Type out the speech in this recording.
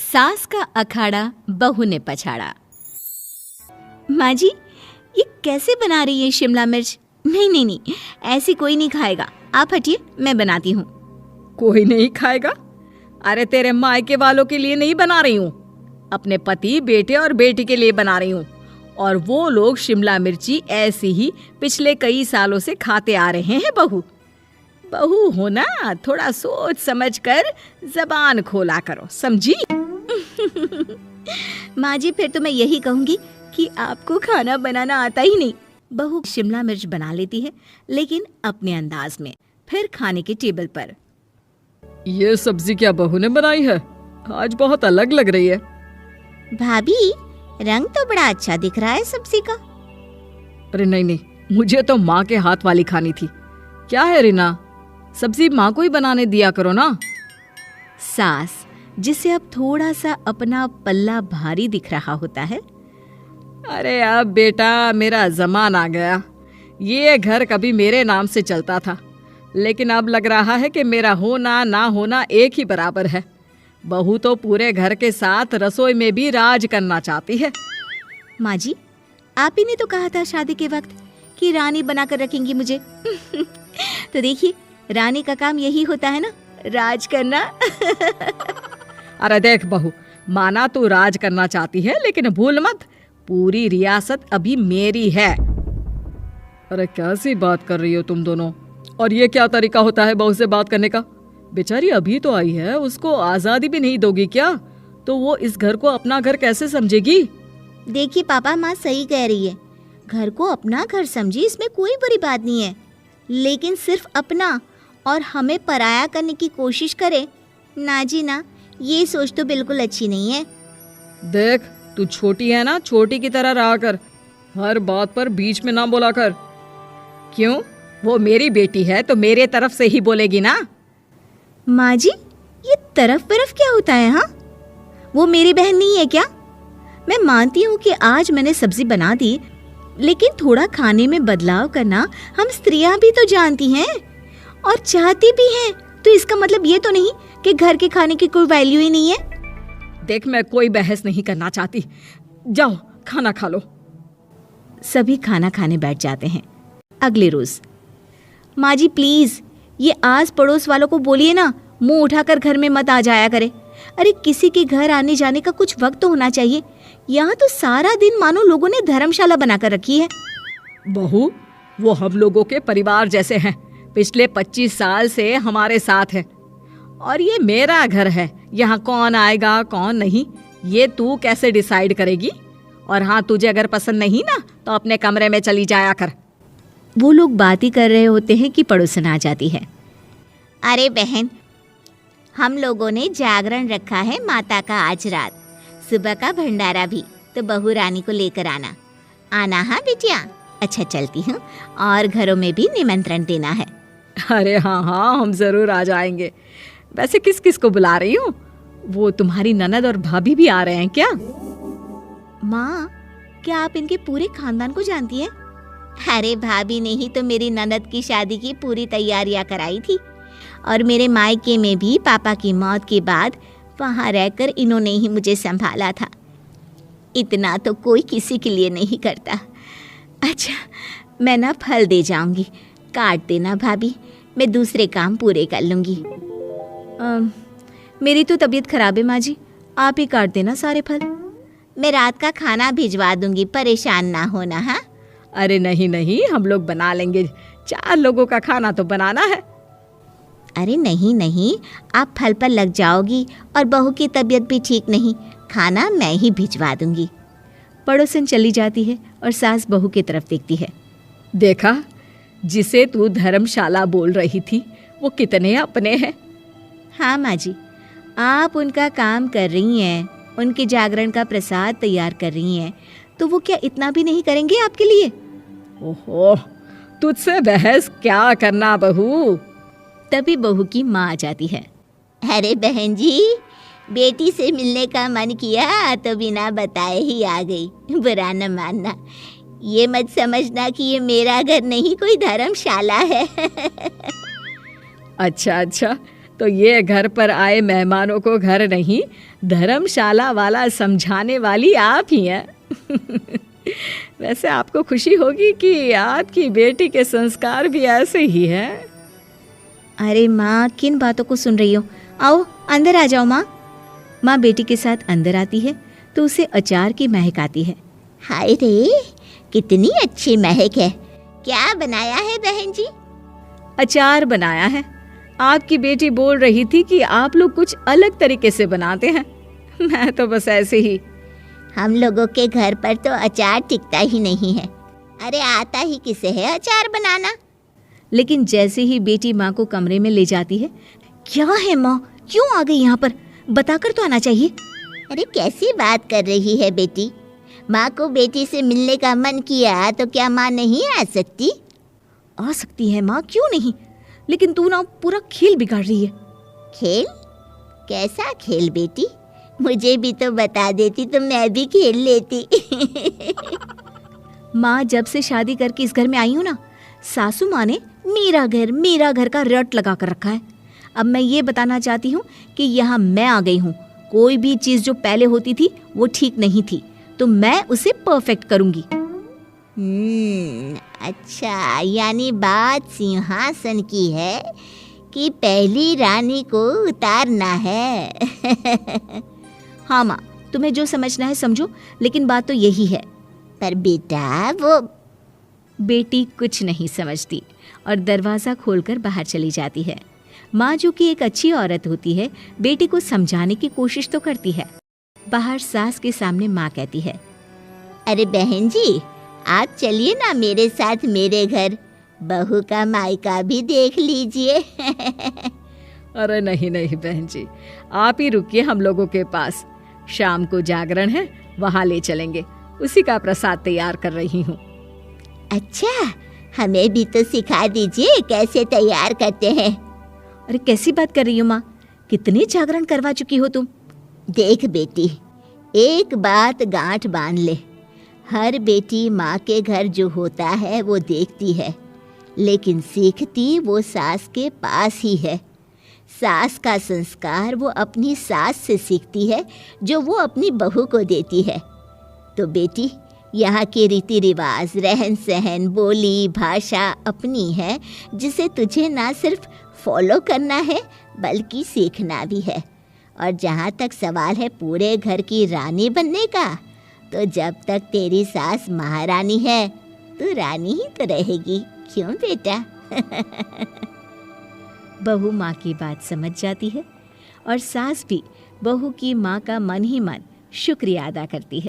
सास का अखाड़ा बहू ने पछाड़ा। माँ जी, ये कैसे बना रही है शिमला मिर्च? नहीं नहीं नहीं, ऐसी कोई नहीं खाएगा। आप हटिए, मैं बनाती हूँ। कोई नहीं खाएगा? अरे तेरे मायके वालों के लिए नहीं बना रही हूँ, अपने पति, बेटे और बेटी के लिए बना रही हूँ। और वो लोग शिमला मिर्ची ऐसे ही पिछले कई सालों से खाते आ रहे हैं। बहू बहू हो ना, थोड़ा सोच समझ कर जबान खोला करो, समझी? माँ जी, फिर तो मैं यही कहूँगी कि आपको खाना बनाना आता ही नहीं। बहू शिमला मिर्च बना लेती है, लेकिन अपने अंदाज में। फिर खाने के टेबल पर, ये सब्जी क्या बहू ने बनाई है? आज बहुत अलग लग रही है। भाभी, रंग तो बड़ा अच्छा दिख रहा है सब्जी का। अरे नहीं नहीं, मुझे तो माँ के हाथ वाली खानी थी। क्या है रीना, सब्जी माँ को ही बनाने दिया करो ना। सास, जिसे अब थोड़ा सा अपना पल्ला भारी दिख रहा होता है। अरे अब बेटा मेरा जमान आ गया। ये घर कभी मेरे नाम से चलता था, लेकिन अब लग रहा है कि मेरा होना ना होना एक ही बराबर है। बहू तो पूरे घर के साथ रसोई में भी राज करना चाहती है। माँ जी, आप ही ने तो कहा था शादी के वक्त कि रानी बनाकर रखेंगी मुझे। तो देखिए, रानी का काम यही होता है ना, राज करना। अरे देख बहू, माना तू राज करना चाहती है, लेकिन भूल मत, पूरी रियासत अभी मेरी है। अरे कैसी बात कर रही हो तुम दोनों? और ये क्या तरीका होता है बहू से बात करने का? बेचारी अभी तो आई है, उसको आजादी भी नहीं दोगी क्या? तो वो इस घर को अपना घर कैसे समझेगी? देखिए पापा, माँ सही कह रही है। घर को अपना घर समझी, इसमें कोई बुरी बात नहीं है। लेकिन सिर्फ अपना और हमें पराया करने की कोशिश करे ना जी ना, ये सोच तो बिल्कुल अच्छी नहीं है। देख, तू छोटी है ना, छोटी की तरह रहा कर। हर बात पर बीच में ना बोला कर। क्यों? वो मेरी बेटी है तो मेरे तरफ से ही बोलेगी ना। माँ जी, ये तरफ तरफ क्या होता है? हाँ, वो मेरी बहन नहीं है क्या? मैं मानती हूँ कि आज मैंने सब्जी बना दी, लेकिन थोड़ा खाने में बदलाव करना हम स्त्रियां भी तो जानती हैं और चाहती भी हैं। तो इसका मतलब ये तो नहीं कि घर के खाने की कोई वैल्यू ही नहीं है। देख, मैं कोई बहस नहीं करना चाहती, जाओ खाना खा लो। सभी खाना खाने बैठ जाते हैं। अगले रोज, माँ जी प्लीज, ये आस पड़ोस वालों को बोलिए ना, मुंह उठाकर घर में मत आ जाया करे। अरे किसी के घर आने जाने का कुछ वक्त तो होना चाहिए। यहाँ तो सारा दिन मानो लोगों ने धर्मशाला बनाकर रखी है। बहू, वो हम लोगों के परिवार जैसे हैं, पिछले 25 साल से हमारे साथ है। और ये मेरा घर है, यहाँ कौन आएगा कौन नहीं, ये तू कैसे डिसाइड करेगी? और हाँ, तुझे अगर पसंद नहीं ना, तो अपने कमरे में चली जाया कर। वो लोग बात ही कर रहे होते हैं कि पड़ोसन आ जाती है। अरे बहन, हम लोगों ने जागरण रखा है माता का आज रात, सुबह का भंडारा भी, तो बहू रानी को लेकर आना। आना हाँ बिटिया? अच्छा चलती हूँ, और घरों में भी निमंत्रण देना है। अरे हाँ हाँ, हम जरूर आ जाएंगे। वैसे किस किस को बुला रही हूँ? वो तुम्हारी ननद और भाभी भी आ रहे हैं क्या? माँ, क्या आप इनके पूरे खानदान को जानती हैं? अरे भाभी ने ही तो मेरी ननद की शादी की पूरी तैयारियां कराई थी, और मेरे मायके में भी पापा की मौत के बाद वहाँ रहकर इन्होंने ही मुझे संभाला था। इतना तो कोई किसी के लिए नहीं करता। अच्छा, मैं ना फल दे जाऊंगी, काट देना भाभी, मैं दूसरे काम पूरे कर लूंगी। मेरी तो तबीयत खराब है माँ जी, आप ही काट देना सारे फल। मैं रात का खाना भिजवा दूंगी, परेशान ना होना। हाँ? अरे नहीं नहीं, हम लोग बना लेंगे, 4 लोगों का खाना तो बनाना है। अरे नहीं नहीं, आप फल पर लग जाओगी, और बहू की तबीयत भी ठीक नहीं, खाना मैं ही भिजवा दूंगी। पड़ोसन चली जाती है और सास बहू की तरफ देखती है। देखा, जिसे तू धर्मशाला बोल रही थी, वो कितने अपने हैं। हाँ माँ जी, आप उनका काम कर रही हैं, उनके जागरण का प्रसाद तैयार कर रही हैं, तो वो क्या इतना भी नहीं करेंगे आपके लिए? ओहो, तुझसे बहस क्या करना बहू। तभी बहू की माँ आ जाती है। अरे बहन जी, बेटी से मिलने का मन किया तो बिना बताए ही आ गई, बुरा न मानना। ये मत समझना कि ये मेरा घर नहीं, कोई धर्मशाला है। अच्छा अच्छा, तो ये घर पर आए मेहमानों को घर नहीं धर्मशाला वाला समझाने वाली आप ही हैं। वैसे आपको खुशी होगी कि आपकी बेटी के संस्कार भी ऐसे ही हैं। अरे माँ, किन बातों को सुन रही हो? आओ अंदर आ जाओ माँ। माँ बेटी के साथ अंदर आती है तो उसे अचार की महक आती है। हाय रे, कितनी अच्छी महक है। क्या बनाया है बहन जी? अचार बनाया है। आपकी बेटी बोल रही थी कि आप लोग कुछ अलग तरीके से बनाते हैं। मैं तो बस ऐसे ही। हम लोगों के घर पर तो अचार टिकता ही नहीं है। अरे आता ही किसे है अचार बनाना? लेकिन जैसे ही बेटी माँ को कमरे में ले जाती है, क्या है माँ, क्यों आ गई यहाँ पर? बताकर तो आना चाहिए। अरे कैसी बात कर रही है बेटी? माँ को बेटी से मिलने का मन किया तो क्या माँ नहीं आ सकती? आ सकती है माँ, क्यों नहीं, लेकिन तू ना पूरा खेल बिगाड़ रही है। खेल? कैसा खेल बेटी? मुझे भी तो बता देती तो मैं भी खेल लेती। माँ, जब से शादी करके इस घर में आई हूँ ना, सासू माँ ने मेरा घर का रट लगा कर रखा है। अब मैं ये बताना चाहती हूँ कि यहाँ मैं आ गई हूँ। कोई भी चीज़ जो पहले होती थी वो ठीक नहीं थी, तो मैं उसे परफेक्ट करूँगी। अच्छा, यानी बात सिंहासन की है कि पहली रानी को उतारना है। हाँ माँ, तुम्हें जो समझना है समझो, लेकिन बात तो यही है। पर बेटा वो बेटी कुछ नहीं समझती और दरवाज़ा खोलकर बाहर चली जाती है। माँ, जो कि एक अच्छी औरत होती है, बेटी को समझाने की कोशिश तो करती है। बाहर सास के सामने माँ कहती है, अरे बहन जी, आप चलिए ना मेरे साथ मेरे घर, बहू का मायका भी देख लीजिए। अरे नहीं नहीं बहन जी, आप ही रुकिए हम लोगों के पास। शाम को जागरण है, वहाँ ले चलेंगे। उसी का प्रसाद तैयार कर रही हूँ। अच्छा, हमें भी तो सिखा दीजिए कैसे तैयार करते हैं। अरे कैसी बात कर रही हो माँ, कितने जागरण करवा चुकी हो तुम। देख बेटी, एक बात गांठ बांध ले, हर बेटी माँ के घर जो होता है वो देखती है, लेकिन सीखती वो सास के पास ही है। सास का संस्कार वो अपनी सास से सीखती है, जो वो अपनी बहू को देती है। तो बेटी, यहाँ के रीति रिवाज, रहन सहन, बोली भाषा अपनी है, जिसे तुझे ना सिर्फ फॉलो करना है बल्कि सीखना भी है। और जहाँ तक सवाल है पूरे घर की रानी बनने का, तो जब तक तेरी सास महारानी है तो रानी ही तो रहेगी, क्यों बेटा? बहू माँ की बात समझ जाती है और सास भी बहू की माँ का मन ही मन शुक्रिया अदा करती है।